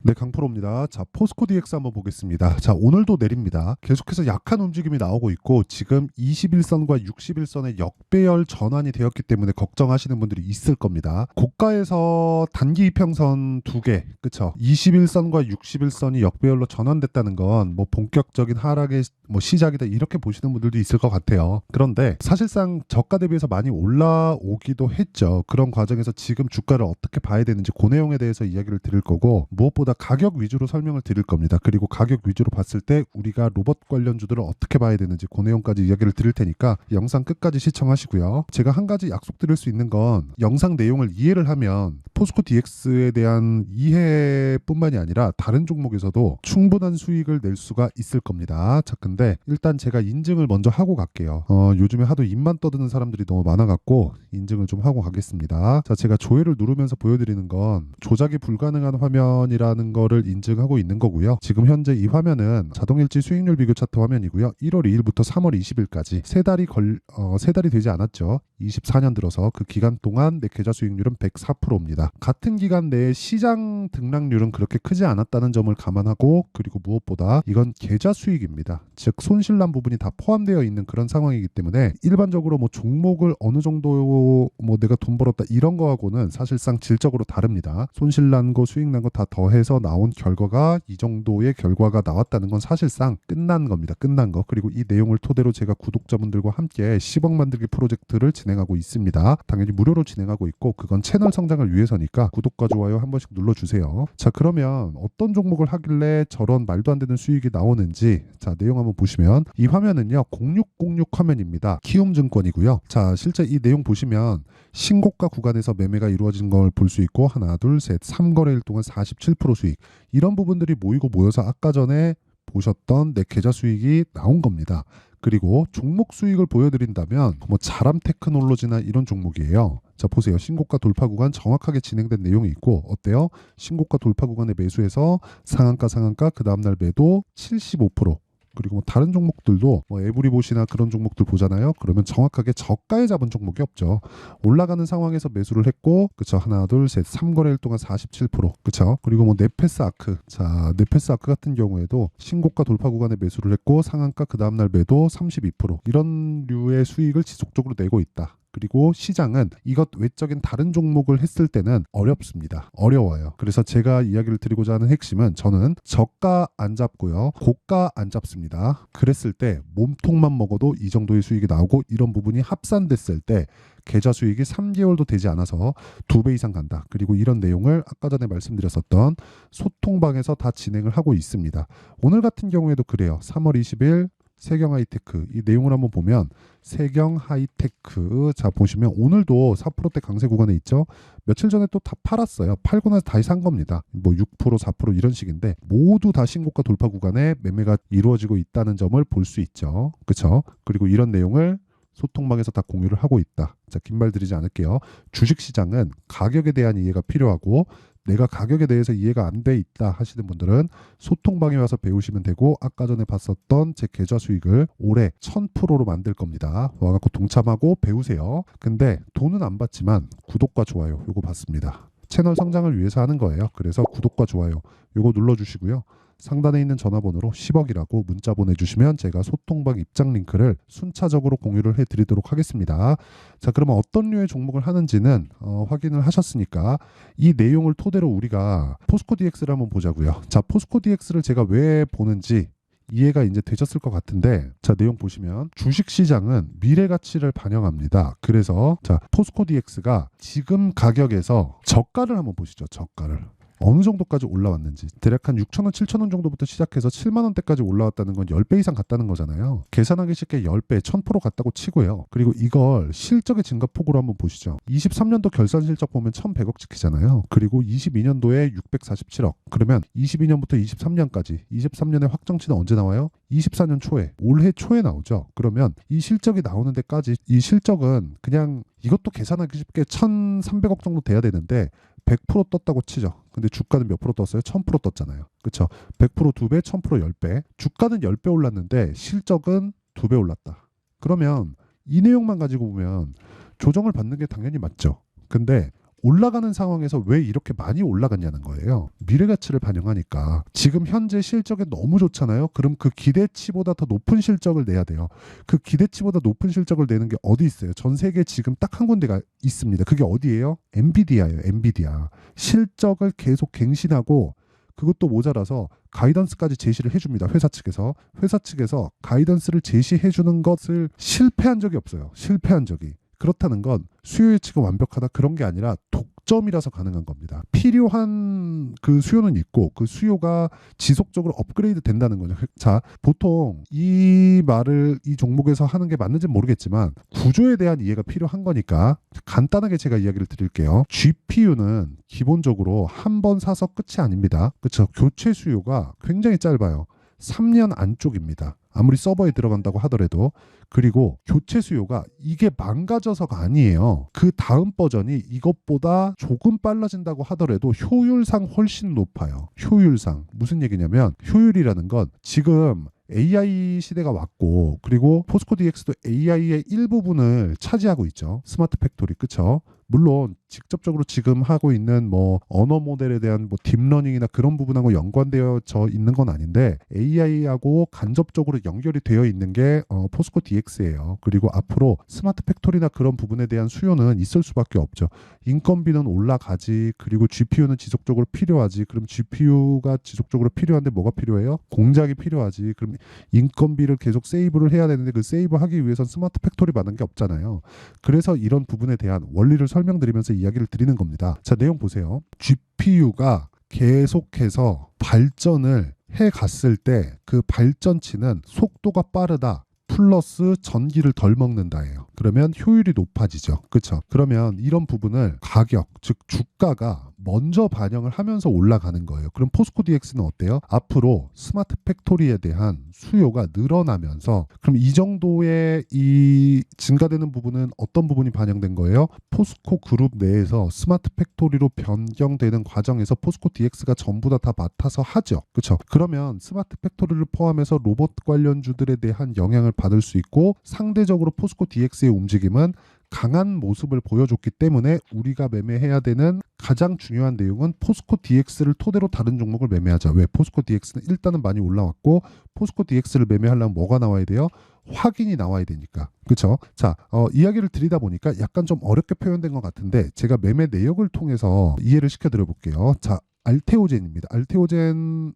네, 강프로입니다. 자, 포스코 DX 한번 보겠습니다. 자, 오늘도 내립니다. 계속해서 약한 움직임이 나오고 있고 지금 21선과 61선의 역배열 전환이 되었기 때문에 걱정하시는 분들이 있을 겁니다. 고가에서 단기 이평선 두 개, 그쵸? 21선과 61선이 역배열로 전환됐다는 건 뭐 본격적인 하락의 뭐 시작이다 이렇게 보시는 분들도 있을 것 같아요. 그런데 사실상 저가 대비해서 많이 올라오기도 했죠. 그런 과정에서 지금 주가를 어떻게 봐야 되는지 그 내용에 대해서 이야기를 드릴 거고 무엇보다 가격 위주로 설명을 드릴 겁니다. 그리고 가격 위주로 봤을 때 우리가 로봇 관련주들을 어떻게 봐야 되는지 그 내용까지 이야기를 드릴 테니까 영상 끝까지 시청하시고요. 제가 한 가지 약속드릴 수 있는 건 영상 내용을 이해를 하면 포스코 DX에 대한 이해뿐만이 아니라 다른 종목에서도 충분한 수익을 낼 수가 있을 겁니다. 자, 근데 일단 제가 인증을 먼저 하고 갈게요. 요즘에 하도 입만 떠드는 사람들이 너무 많아갖고 인증을 좀 하고 가겠습니다. 자, 제가 조회를 누르면서 보여드리는 건 조작이 불가능한 화면이라는 거를 인증하고 있는 거고요. 지금 현재 이 화면은 자동일지 수익률 비교 차트 화면이고요. 1월 2일부터 3월 20일까지 세 달이 되지 않았죠. 24년 들어서 그 기간 동안 내 계좌 수익률은 104%입니다. 같은 기간 내에 시장 등락률은 그렇게 크지 않았다는 점을 감안하고 그리고 무엇보다 이건 계좌 수익입니다. 즉 손실난 부분이 다 포함되어 있는 그런 상황이기 때문에 일반적으로 뭐 종목을 어느 정도 뭐 내가 돈 벌었다 이런 거하고는 사실상 질적으로 다릅니다. 손실난 거 수익난 거 다 더해서 나온 결과가 이 정도의 결과가 나왔다는 건 사실상 끝난 겁니다. 끝난 거. 그리고 이 내용을 토대로 제가 구독자분들과 함께 10억 만들기 프로젝트를 진행하고 있습니다. 당연히 무료로 진행하고 있고 그건 채널 성장을 위해서니까 구독과 좋아요 한 번씩 눌러주세요. 자, 그러면 어떤 종목을 하길래 저런 말도 안 되는 수익이 나오는지 자, 내용 한번 보시면 이 화면은요 0606 화면입니다. 키움증권이고요. 자, 실제 이 내용 보시면 신고가 구간에서 매매가 이루어진 걸 볼 수 있고 하나 둘 셋 3거래일 동안 47% 수익 이런 부분들이 모이고 모여서 아까 전에 보셨던 내 계좌 수익이 나온 겁니다. 그리고 종목 수익을 보여드린다면 뭐 자람 테크놀로지나 이런 종목이에요. 자, 보세요. 신고가 돌파 구간 정확하게 진행된 내용이 있고 어때요? 신고가 돌파 구간에 매수해서 상한가 그 다음날 매도 75%. 그리고 뭐 다른 종목들도 뭐 에브리봇이나 그런 종목들 보잖아요. 그러면 정확하게 저가에 잡은 종목이 없죠. 올라가는 상황에서 매수를 했고 그쵸 하나 둘 셋 3거래일 동안 47% 그쵸. 그리고 뭐 네페스 아크 자 네페스 아크 같은 경우에도 신고가 돌파 구간에 매수를 했고 상한가 그 다음날 매도 32% 이런 류의 수익을 지속적으로 내고 있다. 그리고 시장은 이것 외적인 다른 종목을 했을 때는 어렵습니다. 어려워요. 그래서 제가 이야기를 드리고자 하는 핵심은 저는 저가 안 잡고요. 고가 안 잡습니다. 그랬을 때 몸통만 먹어도 이 정도의 수익이 나오고 이런 부분이 합산됐을 때 계좌 수익이 3개월도 되지 않아서 2배 이상 간다. 그리고 이런 내용을 아까 전에 말씀드렸었던 소통방에서 다 진행을 하고 있습니다. 오늘 같은 경우에도 그래요. 3월 20일 세경 하이테크 이 내용을 한번 보면 세경 하이테크 자 보시면 오늘도 4%대 강세 구간에 있죠. 며칠 전에 또 다 팔았어요. 팔고 나서 다시 산 겁니다. 뭐 6% 4% 이런 식인데 모두 다 신고가 돌파 구간에 매매가 이루어지고 있다는 점을 볼 수 있죠. 그렇죠? 그리고 이런 내용을 소통방에서 다 공유를 하고 있다. 자, 긴 말 드리지 않을게요. 주식시장은 가격에 대한 이해가 필요하고 내가 가격에 대해서 이해가 안 돼 있다 하시는 분들은 소통방에 와서 배우시면 되고 아까 전에 봤었던 제 계좌 수익을 올해 1000%로 만들 겁니다. 와갖고 동참하고 배우세요. 근데 돈은 안 받지만 구독과 좋아요 요거 받습니다. 채널 성장을 위해서 하는 거예요. 그래서 구독과 좋아요 요거 눌러주시고요. 상단에 있는 전화번호로 10억이라고 문자 보내주시면 제가 소통방 입장 링크를 순차적으로 공유를 해드리도록 하겠습니다. 자, 그러면 어떤 류의 종목을 하는지는 확인을 하셨으니까 이 내용을 토대로 우리가 포스코 DX를 한번 보자고요. 자, 포스코 DX를 제가 왜 보는지 이해가 이제 되셨을 것 같은데 자 내용 보시면 주식시장은 미래 가치를 반영합니다. 그래서 자 포스코 DX가 지금 가격에서 저가를 한번 보시죠. 저가를 어느 정도까지 올라왔는지 대략 한 6,000원, 7,000원 정도부터 시작해서 7만 원대까지 올라왔다는 건 10배 이상 갔다는 거잖아요. 계산하기 쉽게 10배, 1000% 갔다고 치고요. 그리고 이걸 실적의 증가폭으로 한번 보시죠. 23년도 결산 실적 보면 1,100억 찍히잖아요. 그리고 22년도에 647억. 그러면 22년부터 23년까지 23년의 확정치는 언제 나와요? 24년 초에 올해 초에 나오죠. 그러면 이 실적이 나오는 데까지 이 실적은 그냥 이것도 계산하기 쉽게 1,300억 정도 돼야 되는데 100% 떴다고 치죠. 근데 주가는 몇 프로 떴어요? 1000% 떴잖아요. 그렇죠? 100% 2배, 1000% 10배. 주가는 10배 올랐는데 실적은 2배 올랐다. 그러면 이 내용만 가지고 보면 조정을 받는 게 당연히 맞죠. 근데 올라가는 상황에서 왜 이렇게 많이 올라갔냐는 거예요. 미래 가치를 반영하니까. 지금 현재 실적이 너무 좋잖아요. 그럼 그 기대치보다 더 높은 실적을 내야 돼요. 그 기대치보다 높은 실적을 내는 게 어디 있어요? 전 세계에 지금 딱 한 군데가 있습니다. 그게 어디예요? 엔비디아예요. 엔비디아. 실적을 계속 갱신하고 그것도 모자라서 가이던스까지 제시를 해줍니다. 회사 측에서. 회사 측에서 가이던스를 제시해주는 것을 실패한 적이 없어요. 실패한 적이. 그렇다는 건 수요 예측이 완벽하다 그런 게 아니라 독점이라서 가능한 겁니다. 필요한 그 수요는 있고 그 수요가 지속적으로 업그레이드 된다는 거죠. 자, 보통 이 말을 이 종목에서 하는 게 맞는지 모르겠지만 구조에 대한 이해가 필요한 거니까 간단하게 제가 이야기를 드릴게요. GPU는 기본적으로 한 번 사서 끝이 아닙니다. 그렇죠? 교체 수요가 굉장히 짧아요. 3년 안쪽입니다. 아무리 서버에 들어간다고 하더라도. 그리고 교체 수요가 이게 망가져서가 아니에요. 그 다음 버전이 이것보다 조금 빨라진다고 하더라도 효율상 훨씬 높아요. 효율상. 무슨 얘기냐면 효율이라는 건 지금 AI 시대가 왔고 그리고 포스코 DX도 AI의 일부분을 차지하고 있죠. 스마트 팩토리. 그쵸? 물론 직접적으로 지금 하고 있는 뭐 언어 모델에 대한 뭐 딥러닝이나 그런 부분하고 연관되어져 있는 건 아닌데 AI하고 간접적으로 연결이 되어 있는 게 포스코 DX예요. 그리고 앞으로 스마트 팩토리나 그런 부분에 대한 수요는 있을 수밖에 없죠. 인건비는 올라가지. 그리고 GPU는 지속적으로 필요하지. 그럼 GPU가 지속적으로 필요한데 뭐가 필요해요? 공장이 필요하지. 그럼 인건비를 계속 세이브를 해야 되는데 그 세이브 하기 위해선 스마트 팩토리 많은 게 없잖아요. 그래서 이런 부분에 대한 원리를 설명드리면서 이야기를 드리는 겁니다. 자, 내용 보세요. GPU가 계속해서 발전을 해 갔을 때 그 발전치는 속도가 빠르다. 플러스 전기를 덜 먹는다예요. 그러면 효율이 높아지죠. 그렇죠? 그러면 이런 부분을 가격, 즉 주가가 먼저 반영을 하면서 올라가는 거예요. 그럼 포스코 DX는 어때요? 앞으로 스마트 팩토리에 대한 수요가 늘어나면서 그럼 이 정도의 이 증가되는 부분은 어떤 부분이 반영된 거예요? 포스코 그룹 내에서 스마트 팩토리로 변경되는 과정에서 포스코 DX가 전부 다 맡아서 하죠. 그렇죠? 그러면 스마트 팩토리를 포함해서 로봇 관련주들에 대한 영향을 받을 수 있고 상대적으로 포스코 DX의 움직임은 강한 모습을 보여줬기 때문에 우리가 매매해야 되는 가장 중요한 내용은 포스코 DX를 토대로 다른 종목을 매매하자. 왜? 포스코 DX는 일단은 많이 올라왔고 포스코 DX를 매매하려면 뭐가 나와야 돼요? 확인이 나와야 되니까. 그렇죠? 자, 이야기를 드리다 보니까 약간 좀 어렵게 표현된 것 같은데 제가 매매 내역을 통해서 이해를 시켜드려 볼게요. 자, 알테오젠입니다. 알테오젠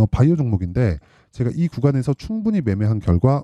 바이오 종목인데 제가 이 구간에서 충분히 매매한 결과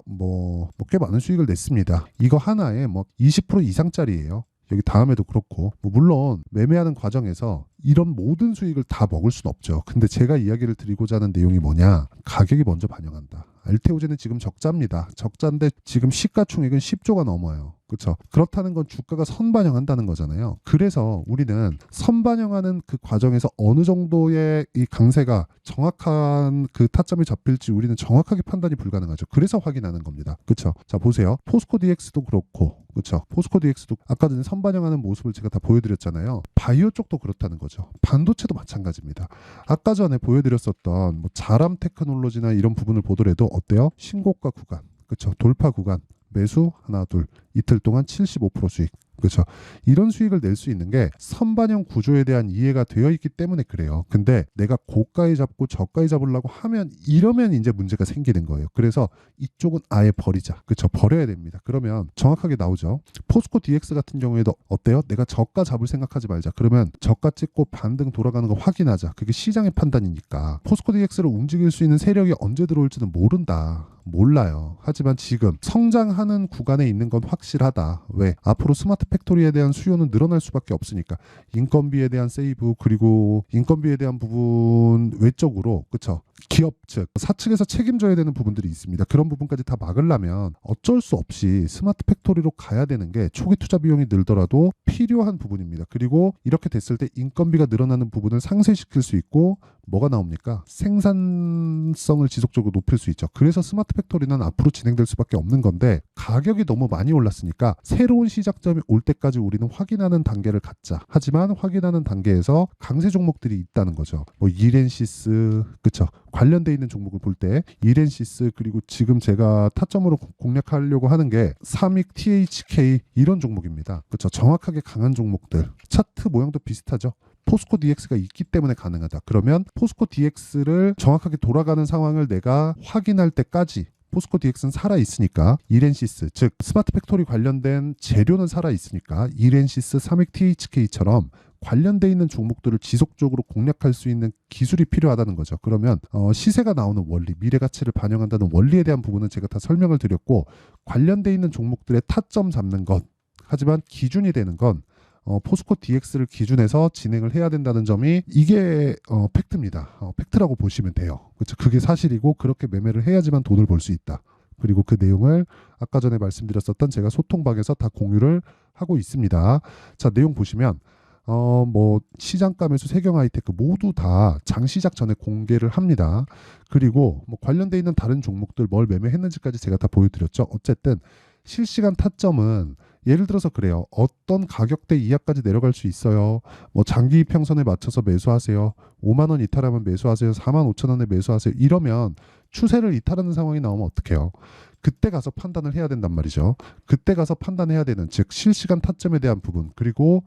꽤 많은 수익을 냈습니다. 이거 하나에 20% 이상짜리예요. 여기 다음에도 그렇고 물론 매매하는 과정에서 이런 모든 수익을 다 먹을 수는 없죠. 근데 제가 이야기를 드리고자 하는 내용이 뭐냐? 가격이 먼저 반영한다. 알테오젠은 지금 적자입니다. 적자인데 지금 시가총액은 10조가 넘어요. 그렇죠? 그렇다는 건 주가가 선반영한다는 거잖아요. 그래서 우리는 선반영하는 그 과정에서 어느 정도의 이 강세가 정확한 그 타점이 잡힐지 우리는 정확하게 판단이 불가능하죠. 그래서 확인하는 겁니다. 그렇죠? 자, 보세요. 포스코 DX도 그렇고 그렇죠? 포스코 DX도 아까 전에 선반영하는 모습을 제가 다 보여드렸잖아요. 바이오 쪽도 그렇다는 거죠. 반도체도 마찬가지입니다. 아까 전에 보여드렸었던 자람 테크놀로지나 이런 부분을 보더라도 어때요? 신고가 구간, 그렇죠? 돌파 구간, 매수 하나 둘 이틀 동안 75% 수익. 그렇죠. 이런 수익을 낼 수 있는 게 선반영 구조에 대한 이해가 되어 있기 때문에 그래요. 근데 내가 고가에 잡고 저가에 잡으려고 하면 이러면 이제 문제가 생기는 거예요. 그래서 이쪽은 아예 버리자. 그렇죠. 버려야 됩니다. 그러면 정확하게 나오죠. 포스코 DX 같은 경우에도 어때요? 내가 저가 잡을 생각하지 말자. 그러면 저가 찍고 반등 돌아가는 거 확인하자. 그게 시장의 판단이니까. 포스코 DX를 움직일 수 있는 세력이 언제 들어올지는 모른다. 몰라요. 하지만 지금 성장하는 구간에 있는 건 확실하다. 왜? 앞으로 스마트 팩토리에 대한 수요는 늘어날 수밖에 없으니까. 인건비에 대한 세이브 그리고 인건비에 대한 부분 외적으로 그렇죠. 기업 측, 사측에서 책임져야 되는 부분들이 있습니다. 그런 부분까지 다 막으려면 어쩔 수 없이 스마트 팩토리로 가야 되는 게 초기 투자 비용이 늘더라도 필요한 부분입니다. 그리고 이렇게 됐을 때 인건비가 늘어나는 부분을 상쇄시킬 수 있고 뭐가 나옵니까? 생산성을 지속적으로 높일 수 있죠. 그래서 스마트 팩토리는 앞으로 진행될 수밖에 없는 건데 가격이 너무 많이 올랐으니까 새로운 시작점이 올 때까지 우리는 확인하는 단계를 갖자. 하지만 확인하는 단계에서 강세 종목들이 있다는 거죠. 뭐 이렌시스, 그쵸? 관련돼 있는 종목을 볼 때 이렌시스, 그리고 지금 제가 타점으로 공략하려고 하는 게 삼익, THK 이런 종목입니다. 그렇죠? 정확하게 강한 종목들. 차트 모양도 비슷하죠. 포스코 DX가 있기 때문에 가능하다. 그러면 포스코 DX를 정확하게 돌아가는 상황을 내가 확인할 때까지 포스코 DX는 살아있으니까 이렌시스, 즉 스마트 팩토리 관련된 재료는 살아있으니까 이렌시스, 삼익, THK처럼 관련돼 있는 종목들을 지속적으로 공략할 수 있는 기술이 필요하다는 거죠. 그러면 시세가 나오는 원리, 미래 가치를 반영한다는 원리에 대한 부분은 제가 다 설명을 드렸고, 관련돼 있는 종목들의 타점 잡는 것, 하지만 기준이 되는 건 포스코 DX를 기준해서 진행을 해야 된다는 점이, 이게 팩트입니다. 팩트라고 보시면 돼요. 그렇죠? 그게 사실이고 그렇게 매매를 해야지만 돈을 벌 수 있다. 그리고 그 내용을 아까 전에 말씀드렸었던 제가 소통방에서 다 공유를 하고 있습니다. 자, 내용 보시면 뭐 시장가 매수, 세경 하이테크 모두 다 장 시작 전에 공개를 합니다. 그리고 뭐 관련돼 있는 다른 종목들 뭘 매매했는지까지 제가 다 보여드렸죠. 어쨌든 실시간 타점은 예를 들어서 그래요. 어떤 가격대 이하까지 내려갈 수 있어요. 뭐 장기 평선에 맞춰서 매수하세요. 5만 원 이탈하면 매수하세요. 4만 5천 원에 매수하세요. 이러면 추세를 이탈하는 상황이 나오면 어떡해요? 그때 가서 판단을 해야 된단 말이죠. 그때 가서 판단해야 되는, 즉 실시간 타점에 대한 부분, 그리고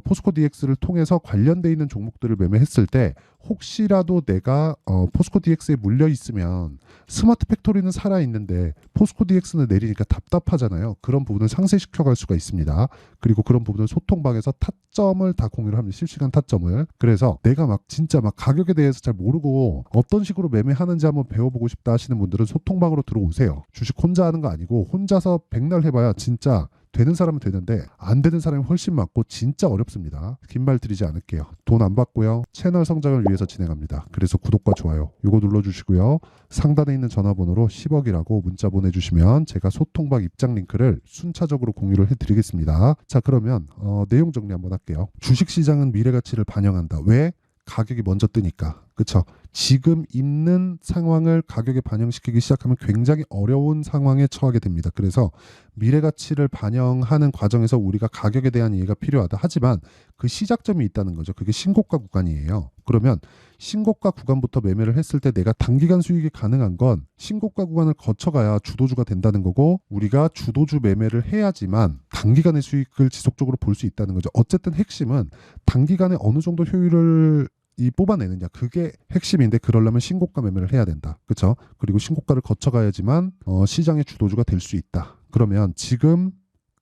포스코 DX를 통해서 관련돼 있는 종목들을 매매했을 때 혹시라도 내가 포스코 DX에 물려 있으면 스마트 팩토리는 살아 있는데 포스코 DX는 내리니까 답답하잖아요. 그런 부분을 상쇄시켜 갈 수가 있습니다. 그리고 그런 부분을 소통방에서 타점을 다 공유를 합니다. 실시간 타점을. 그래서 내가 막 진짜 막 가격에 대해서 잘 모르고 어떤 식으로 매매하는지 한번 배워보고 싶다 하시는 분들은 소통방으로 들어오세요. 주식 혼자 하는 거 아니고 혼자서 백날 해봐야 진짜 되는 사람은 되는데 안 되는 사람이 훨씬 많고 진짜 어렵습니다. 긴 말 드리지 않을게요. 돈 안 받고요. 채널 성장을 위해서 진행합니다. 그래서 구독과 좋아요 이거 눌러주시고요. 상단에 있는 전화번호로 10억이라고 문자 보내주시면 제가 소통방 입장 링크를 순차적으로 공유를 해드리겠습니다. 자, 그러면 내용 정리 한번 할게요. 주식시장은 미래가치를 반영한다. 왜? 가격이 먼저 뜨니까. 그렇죠? 지금 있는 상황을 가격에 반영시키기 시작하면 굉장히 어려운 상황에 처하게 됩니다. 그래서 미래 가치를 반영하는 과정에서 우리가 가격에 대한 이해가 필요하다. 하지만 그 시작점이 있다는 거죠. 그게 신고가 구간이에요. 그러면 신고가 구간부터 매매를 했을 때 내가 단기간 수익이 가능한 건 신고가 구간을 거쳐가야 주도주가 된다는 거고, 우리가 주도주 매매를 해야지만 단기간의 수익을 지속적으로 볼 수 있다는 거죠. 어쨌든 핵심은 단기간에 어느 정도 효율을 뽑아내느냐, 그게 핵심인데, 그러려면 신고가 매매를 해야 된다. 그렇죠? 그리고 신고가를 거쳐가야지만 시장의 주도주가 될 수 있다. 그러면 지금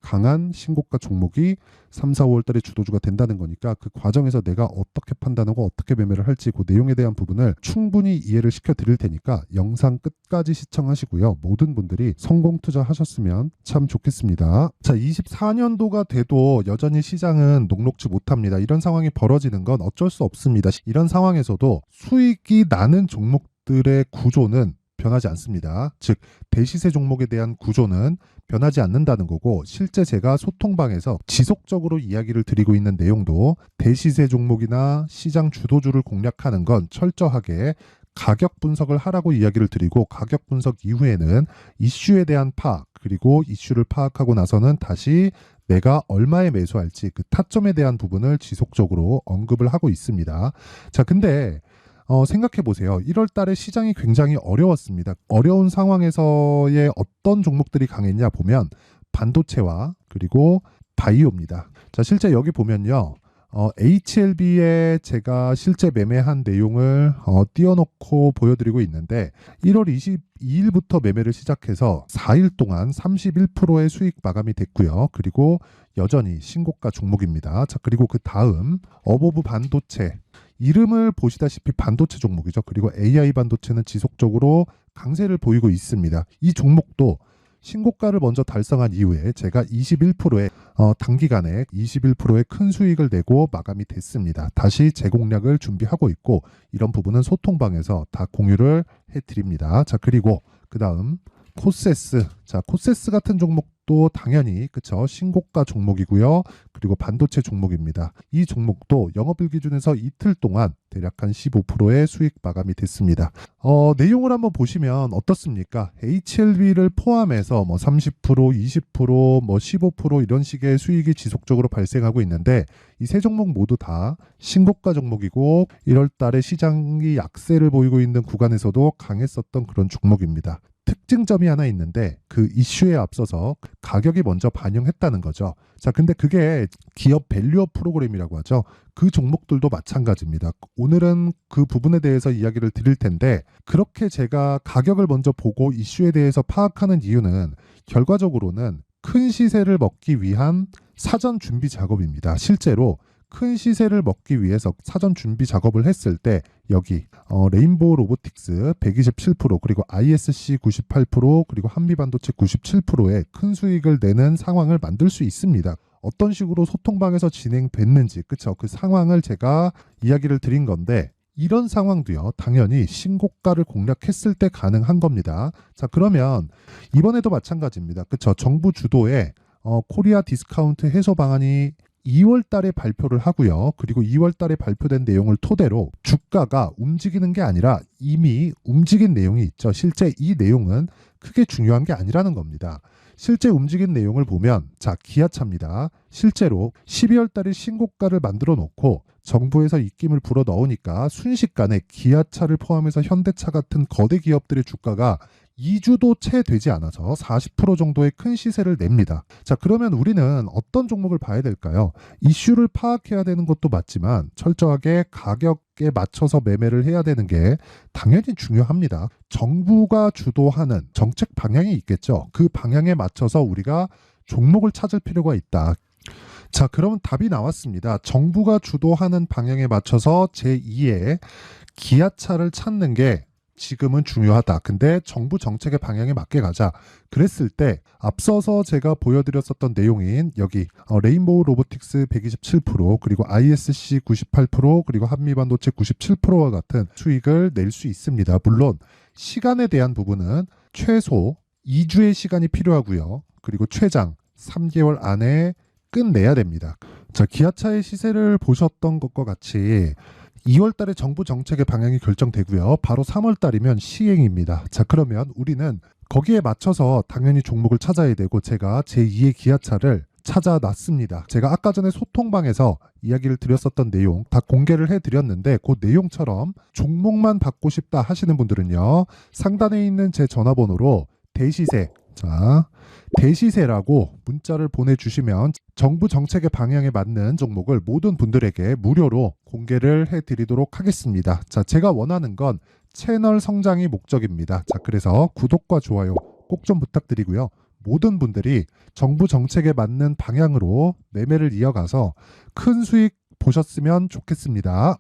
강한 신고가 종목이 3, 4, 5월 달에 주도주가 된다는 거니까 그 과정에서 내가 어떻게 판단하고 어떻게 매매를 할지 그 내용에 대한 부분을 충분히 이해를 시켜 드릴 테니까 영상 끝까지 시청하시고요. 모든 분들이 성공 투자하셨으면 참 좋겠습니다. 자, 24년도가 돼도 여전히 시장은 녹록지 못합니다. 이런 상황이 벌어지는 건 어쩔 수 없습니다. 이런 상황에서도 수익이 나는 종목들의 구조는 변하지 않습니다. 즉 대시세 종목에 대한 구조는 변하지 않는다는 거고, 실제 제가 소통방에서 지속적으로 이야기를 드리고 있는 내용도 대시세 종목이나 시장 주도주를 공략하는 건 철저하게 가격 분석을 하라고 이야기를 드리고, 가격 분석 이후에는 이슈에 대한 파악, 그리고 이슈를 파악하고 나서는 다시 내가 얼마에 매수할지 그 타점에 대한 부분을 지속적으로 언급을 하고 있습니다. 자, 근데 생각해 보세요. 1월 달에 시장이 굉장히 어려웠습니다. 어려운 상황에서의 어떤 종목들이 강했냐 보면 반도체와 그리고 바이오입니다. 자, 실제 여기 보면요. HLB에 제가 실제 매매한 내용을 띄워놓고 보여드리고 있는데 1월 22일부터 매매를 시작해서 4일 동안 31%의 수익 마감이 됐고요. 그리고 여전히 신고가 종목입니다. 자, 그리고 그 다음 어보브 반도체, 이름을 보시다시피 반도체 종목이죠. 그리고 AI 반도체는 지속적으로 강세를 보이고 있습니다. 이 종목도 신고가를 먼저 달성한 이후에 제가 21%의 단기간에 21%의 큰 수익을 내고 마감이 됐습니다. 다시 재공략을 준비하고 있고, 이런 부분은 소통방에서 다 공유를 해드립니다. 자, 그리고 그 다음 코세스. 자, 코세스 같은 종목도 당연히 그쵸, 신고가 종목이고요. 그리고 반도체 종목입니다. 이 종목도 영업일 기준에서 이틀 동안 대략 한 15%의 수익 마감이 됐습니다. 내용을 한번 보시면 어떻습니까? HLB를 포함해서 뭐 30%, 20%, 뭐 15% 이런 식의 수익이 지속적으로 발생하고 있는데 이 세 종목 모두 다 신고가 종목이고 1월 달에 시장이 약세를 보이고 있는 구간에서도 강했었던 그런 종목입니다. 특징점이 하나 있는데 그 이슈에 앞서서 가격이 먼저 반영했다는 거죠. 자, 근데 그게 기업 밸류업 프로그램이라고 하죠. 그 종목들도 마찬가지입니다. 오늘은 그 부분에 대해서 이야기를 드릴 텐데 그렇게 제가 가격을 먼저 보고 이슈에 대해서 파악하는 이유는 결과적으로는 큰 시세를 먹기 위한 사전 준비 작업입니다. 실제로 큰 시세를 먹기 위해서 사전 준비 작업을 했을 때 여기 레인보우 로보틱스 127% 그리고 ISC 98% 그리고 한미반도체 97%의 큰 수익을 내는 상황을 만들 수 있습니다. 어떤 식으로 소통방에서 진행됐는지 그쵸, 그 상황을 제가 이야기를 드린 건데 이런 상황도요 당연히 신고가를 공략했을 때 가능한 겁니다. 자, 그러면 이번에도 마찬가지입니다. 그쵸, 정부 주도의 코리아 디스카운트 해소 방안이 2월 달에 발표를 하고요. 그리고 2월 달에 발표된 내용을 토대로 주가가 움직이는 게 아니라 이미 움직인 내용이 있죠. 실제 이 내용은 크게 중요한 게 아니라는 겁니다. 실제 움직인 내용을 보면 자, 기아차입니다. 실제로 12월 달에 신고가를 만들어 놓고 정부에서 입김을 불어 넣으니까 순식간에 기아차를 포함해서 현대차 같은 거대 기업들의 주가가 2주도 채 되지 않아서 40% 정도의 큰 시세를 냅니다. 자, 그러면 우리는 어떤 종목을 봐야 될까요? 이슈를 파악해야 되는 것도 맞지만 철저하게 가격에 맞춰서 매매를 해야 되는 게 당연히 중요합니다. 정부가 주도하는 정책 방향이 있겠죠. 그 방향에 맞춰서 우리가 종목을 찾을 필요가 있다. 자, 그럼 답이 나왔습니다. 정부가 주도하는 방향에 맞춰서 제2의 기아차를 찾는 게 지금은 중요하다. 근데 정부 정책의 방향에 맞게 가자. 그랬을 때 앞서서 제가 보여드렸었던 내용인 여기 레인보우 로보틱스 127% 그리고 ISC 98% 그리고 한미반도체 97%와 같은 수익을 낼 수 있습니다. 물론 시간에 대한 부분은 최소 2주의 시간이 필요하고요. 그리고 최장 3개월 안에 끝내야 됩니다. 자, 기아차의 시세를 보셨던 것과 같이 2월 달에 정부 정책의 방향이 결정되고요. 바로 3월 달이면 시행입니다. 자, 그러면 우리는 거기에 맞춰서 당연히 종목을 찾아야 되고 제가 제2의 기아차를 찾아놨습니다. 제가 아까 전에 소통방에서 이야기를 드렸었던 내용 다 공개를 해드렸는데 그 내용처럼 종목만 받고 싶다 하시는 분들은요. 상단에 있는 제 전화번호로 대시세, 자, 대시세라고 문자를 보내주시면 정부 정책의 방향에 맞는 종목을 모든 분들에게 무료로 공개를 해드리도록 하겠습니다. 자, 제가 원하는 건 채널 성장이 목적입니다. 자, 그래서 구독과 좋아요 꼭 좀 부탁드리고요. 모든 분들이 정부 정책에 맞는 방향으로 매매를 이어가서 큰 수익 보셨으면 좋겠습니다.